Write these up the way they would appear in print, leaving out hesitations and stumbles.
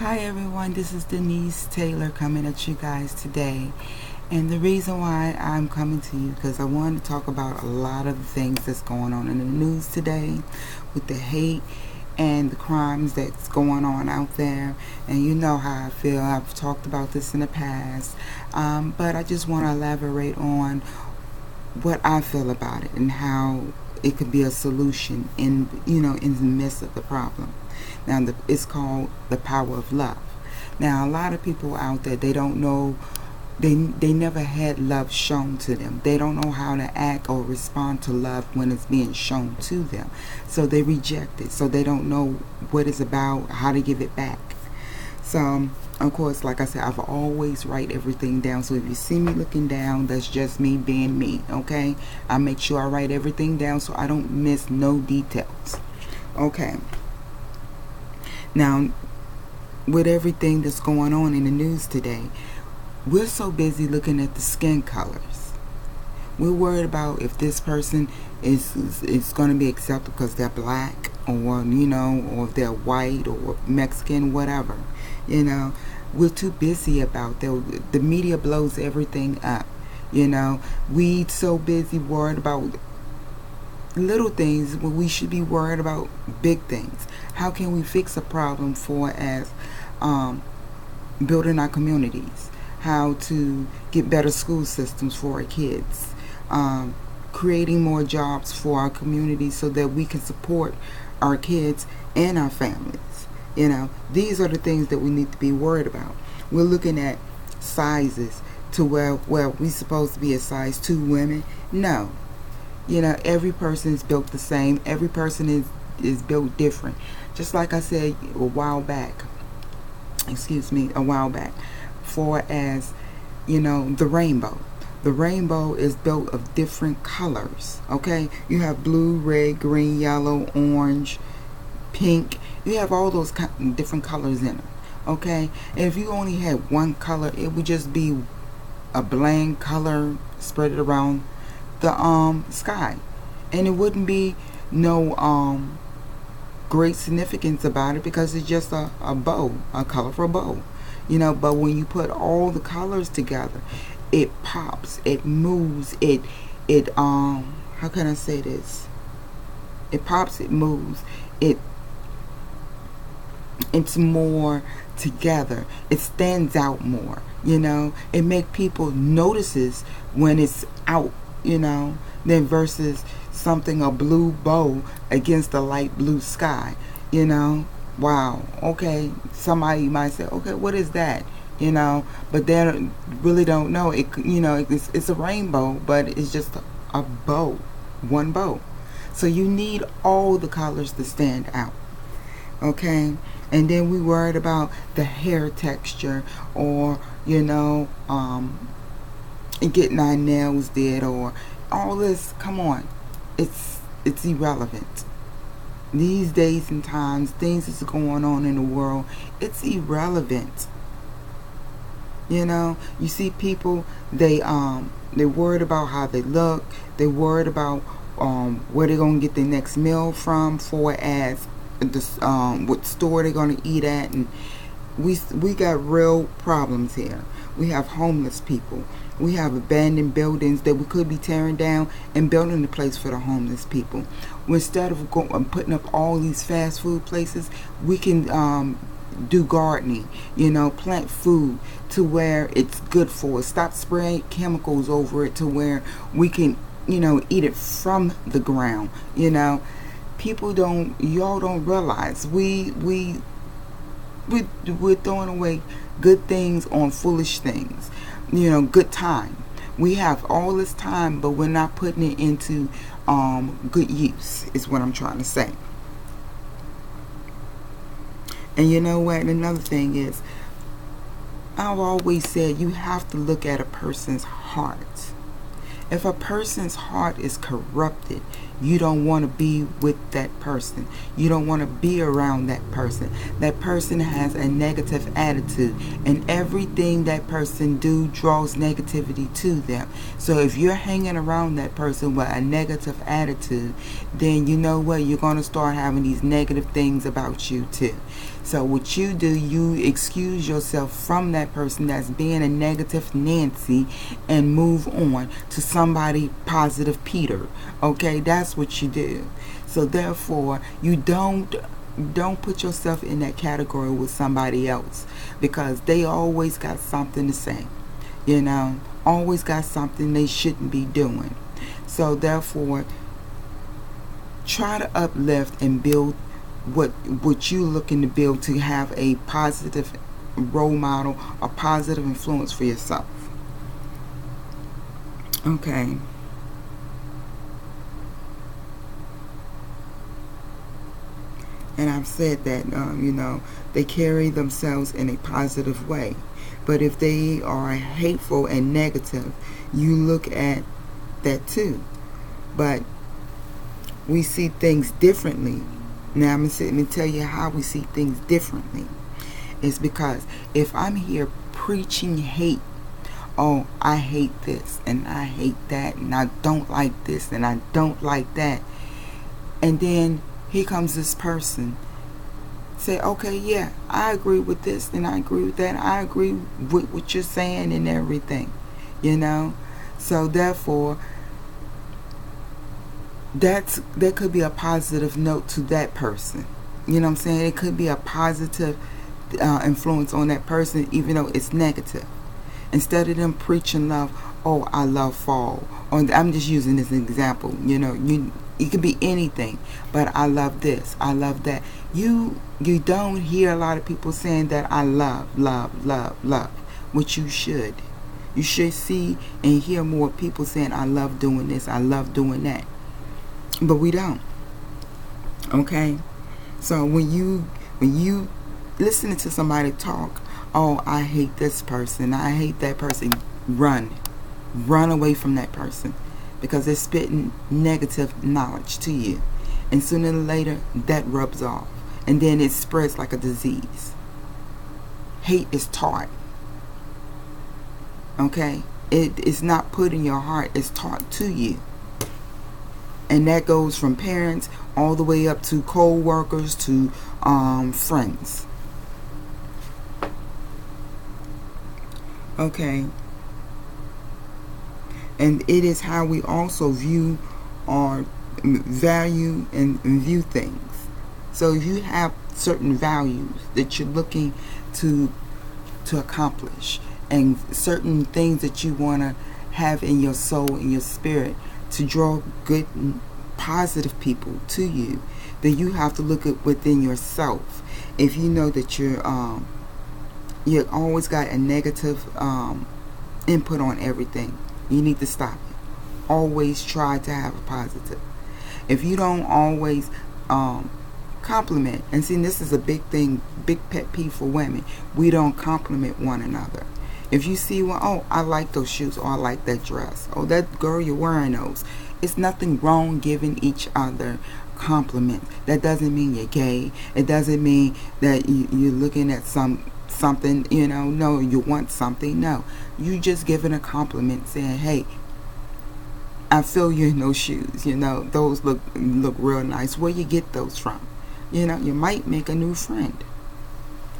Hi everyone, this is Denise Taylor coming at you guys today. And the reason why I'm coming to you because I wanted to talk about a lot of the things that's going on in the news today with the hate and the crimes that's going on out there. And you know how I feel. I've talked about this in the past. But I just want to elaborate on what I feel about it and how it could be a solution in in the midst of the problem. Now it's called the power of love. Now a lot of people out there, they don't know, they never had love shown to them. They don't know how to act or respond to love when it's being shown to them. So they reject it. So they don't know what it's about, how to give it back. So of course, like I said, I've always write everything down. So if you see me looking down, that's just me being me, okay? I make sure I write everything down so I don't miss no details. Okay. Now, with everything that's going on in the news today, we're so busy looking at the skin colors. We're worried about if this person is going to be accepted because they're black, or or if they're white or Mexican, whatever. We're too busy about that. The media blows everything up. We so busy worried about little things when we should be worried about big things. How can we fix a problem for as building our communities? How to get better school systems for our kids? Creating more jobs for our communities so that we can support our kids and our families. These are the things that we need to be worried about. We're looking at sizes to where we supposed to be a size 2 women. No. Every person is built the same. Every person is built different. Just like I said a while back, for as, the rainbow. The rainbow is built of different colors, okay? You have blue, red, green, yellow, orange, pink. You have all those different colors in it, okay? And if you only had one color, it would just be a bland color spread around the sky, and it wouldn't be no great significance about it because it's just a bow, a colorful bow, but when you put all the colors together, it pops, it moves, it how can I say this? It pops, it moves, it's more together. It stands out more. It make people notices when it's out. Then versus something, a blue bow against a light blue sky. Wow. Okay. Somebody might say, okay, what is that? But they really don't know. It's a rainbow, but it's just a bow, one bow. So you need all the colors to stand out. Okay. And then we worried about the hair texture, or getting our nails did, or all this. Come on, it's irrelevant. These days and times, things that's going on in the world, it's irrelevant. You see people, they worried about how they look. They worried about where they're gonna get their next meal from, for as what store they're gonna eat at, and we got real problems here. We have homeless people. We have abandoned buildings that we could be tearing down and building a place for the homeless people. Instead of putting up all these fast food places, we can do gardening, plant food to where it's good for us. Stop spraying chemicals over it to where we can, eat it from the ground. Y'all don't realize we're throwing away good things on foolish things. Good time. We have all this time, but we're not putting it into good use, is what I'm trying to say. And you know what? Another thing is, I've always said you have to look at a person's heart. If a person's heart is corrupted, you don't want to be with that person. You don't want to be around that person. That person has a negative attitude, and everything that person do draws negativity to them. So if you're hanging around that person with a negative attitude, then you know what? You're going to start having these negative things about you too. So what you do, you excuse yourself from that person that's being a negative Nancy and move on to somebody positive Peter. Okay, that's what you do. So therefore, you don't put yourself in that category with somebody else, because they always got something to say, always got something they shouldn't be doing. So therefore, try to uplift and build what you're looking to build, to have a positive role model, a positive influence for yourself. Okay. And I've said that, they carry themselves in a positive way. But if they are hateful and negative, you look at that too. But we see things differently. Now, I'm going to tell you how we see things differently. It's because if I'm here preaching hate, oh, I hate this and I hate that and I don't like this and I don't like that, and then here comes this person, say, okay, yeah, I agree with this and I agree with that, I agree with what you're saying and everything, So therefore, there could be a positive note to that person. You know what I'm saying? It could be a positive influence on that person, even though it's negative. Instead of them preaching love, oh, I love fall. Or I'm just using this example. It could be anything, but I love this, I love that. You don't hear a lot of people saying that I love, which you should. You should see and hear more people saying I love doing this, I love doing that. But we don't. Okay? So when you listening to somebody talk, oh, I hate this person, I hate that person, run away from that person, because they're spitting negative knowledge to you, and sooner or later that rubs off, and then it spreads like a disease. Hate is taught. Okay? It is not put in your heart, it's taught to you. And that goes from parents all the way up to co-workers to friends. Okay. And it is how we also view or value and view things. So if you have certain values that you're looking to accomplish, and certain things that you want to have in your soul, in your spirit, to draw good, positive people to you, then you have to look at within yourself. If you know that you always got a negative input on everything, you need to stop it. Always try to have a positive. If you don't always compliment, and see, this is a big thing, big pet peeve for women, we don't compliment one another. If you see, well, oh, I like those shoes, or I like that dress, oh, that girl, you're wearing those. It's nothing wrong giving each other compliments. That doesn't mean you're gay. It doesn't mean that you're looking at something, no, you want something. No, you just giving a compliment, saying, hey, I feel you in those shoes, those look real nice. Where you get those from? You might make a new friend.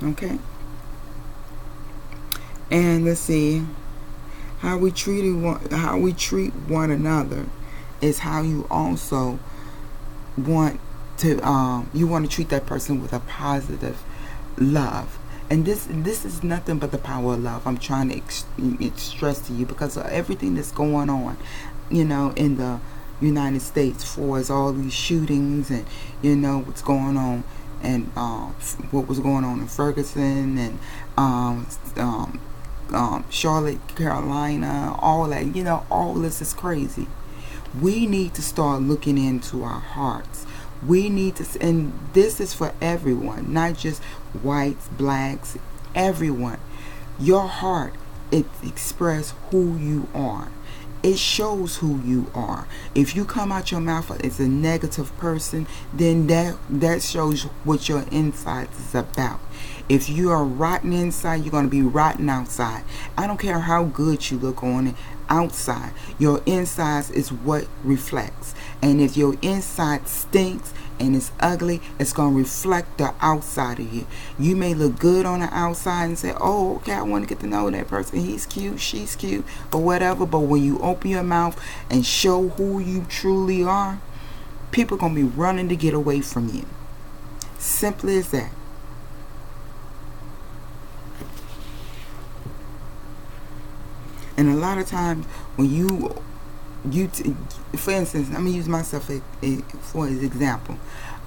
Okay? And let's see, how we treat one another is how you also want to treat that person with a positive love. And this is nothing but the power of love. I'm trying to stress to you, because of everything that's going on, in the United States, for as all these shootings and what's going on, and what was going on in Ferguson and Charlotte, Carolina, all that, all this is crazy. We need to start looking into our hearts. We need to, and this is for everyone, not just whites, blacks, everyone. Your heart, it expresses who you are. It shows who you are. If you come out your mouth as a negative person, then that shows what your inside is about. If you are rotten inside, you're going to be rotten outside. I don't care how good you look on it outside. Your insides is what reflects. And if your inside stinks and it's ugly, it's going to reflect the outside of you. You may look good on the outside and say, oh, okay, I want to get to know that person. He's cute, she's cute, or whatever. But when you open your mouth and show who you truly are, people are going to be running to get away from you. Simply as that. And a lot of times when for instance, I'm going to use myself for an example.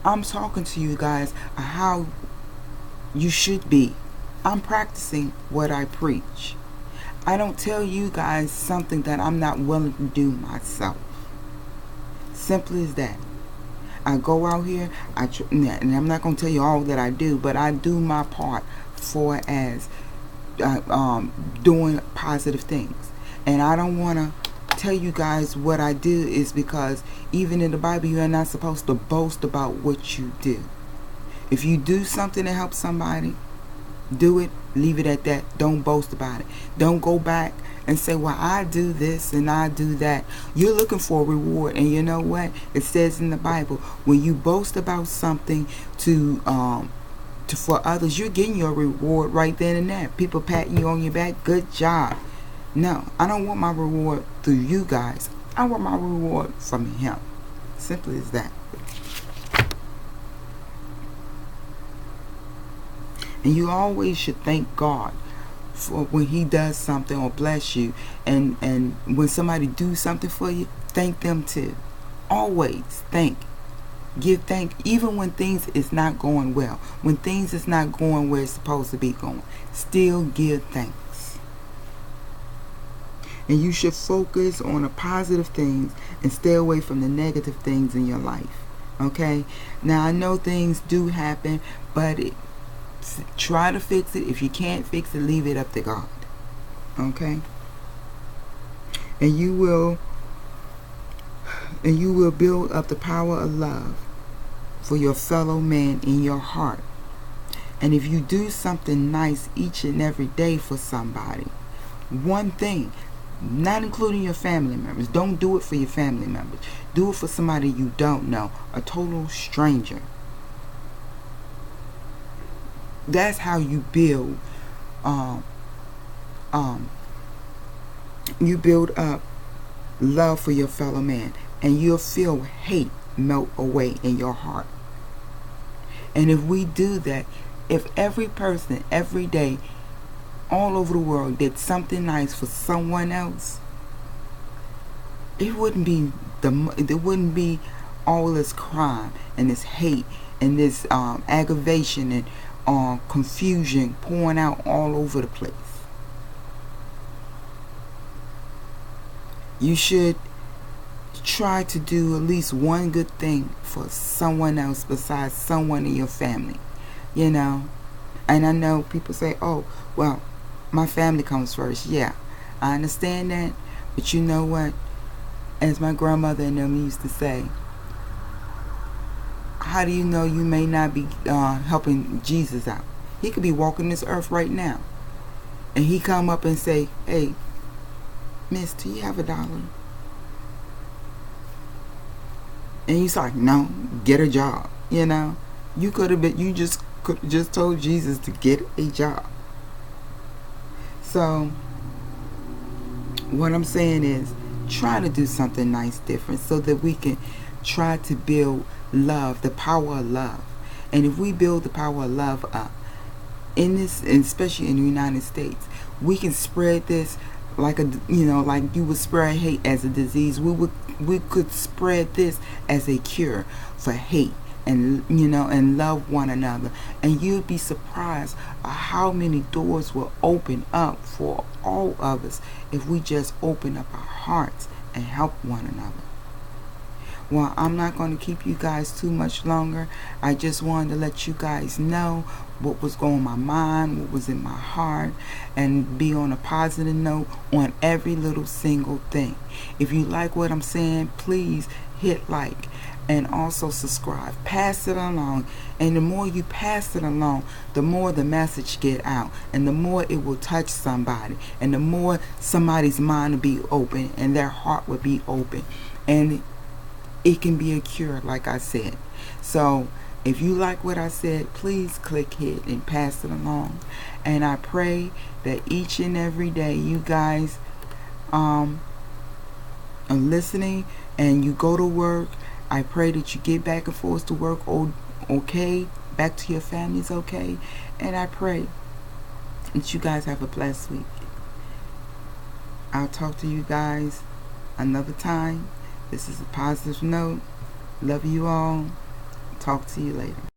I'm talking to you guys how you should be. I'm practicing what I preach. I don't tell you guys something that I'm not willing to do myself. Simple as that. I go out here, and I'm not going to tell you all that I do, but I do my part for as doing positive things. And I don't want to tell you guys what I do is because even in the Bible, you are not supposed to boast about what you do. If you do something to help somebody, do it, leave it at that. Don't boast about it. Don't go back and say, well, I do this and I do that. You're looking for a reward, and you know what? It says in the Bible, when you boast about something for others, you're getting your reward right then and there. People patting you on your back. Good job. No, I don't want my reward through you guys. I want my reward from Him. Simple as that. And you always should thank God for when He does something or bless you. And when somebody do something for you, thank them too. Always thank. Give thanks even when things is not going well. When things is not going where it's supposed to be going, still give thanks. And you should focus on the positive things and stay away from the negative things in your life. Okay? Now, I know things do happen, but try to fix it. If you can't fix it, leave it up to God. Okay? And you will build up the power of love for your fellow man in your heart. And if you do something nice each and every day for somebody, one thing, not including your family members, don't do it for your family members. Do it for somebody you don't know, a total stranger. That's how you build you build up love for your fellow man, and you'll feel hate melt away in your heart. And if we do that, if every person every day all over the world did something nice for someone else, it wouldn't be all this crime and this hate and this aggravation and confusion pouring out all over the place. You should try to do at least one good thing for someone else besides someone in your family, you know. And I know people say, oh, well, my family comes first. Yeah, I understand that, but you know what? As my grandmother and them used to say, how do you know you may not be helping Jesus out? He could be walking this earth right now, and He come up and say, hey, miss, do you have $1? And he's like, no, get a job. You know, you could have just told Jesus to get a job. So what I'm saying is, try to do something nice, different, so that we can try to build love, the power of love. And if we build the power of love up in this, and especially in the United States, we can spread this like like you would spread hate as a disease. We could spread this as a cure for hate, and and love one another. And you'd be surprised at how many doors will open up for all of us if we just open up our hearts and help one another. Well, I'm not going to keep you guys too much longer. I just wanted to let you guys know what was going on my mind, what was in my heart, and be on a positive note on every little single thing. If you like what I'm saying, please hit like and also subscribe. Pass it along, and the more you pass it along, the more the message get out, and the more it will touch somebody, and the more somebody's mind will be open and their heart will be open. And it can be a cure, like I said. So if you like what I said, please click hit and pass it along. And I pray that each and every day you guys are listening and you go to work. I pray that you get back and forth to work okay, back to your families okay. And I pray that you guys have a blessed week. I'll talk to you guys another time. This is a positive note. Love you all. Talk to you later.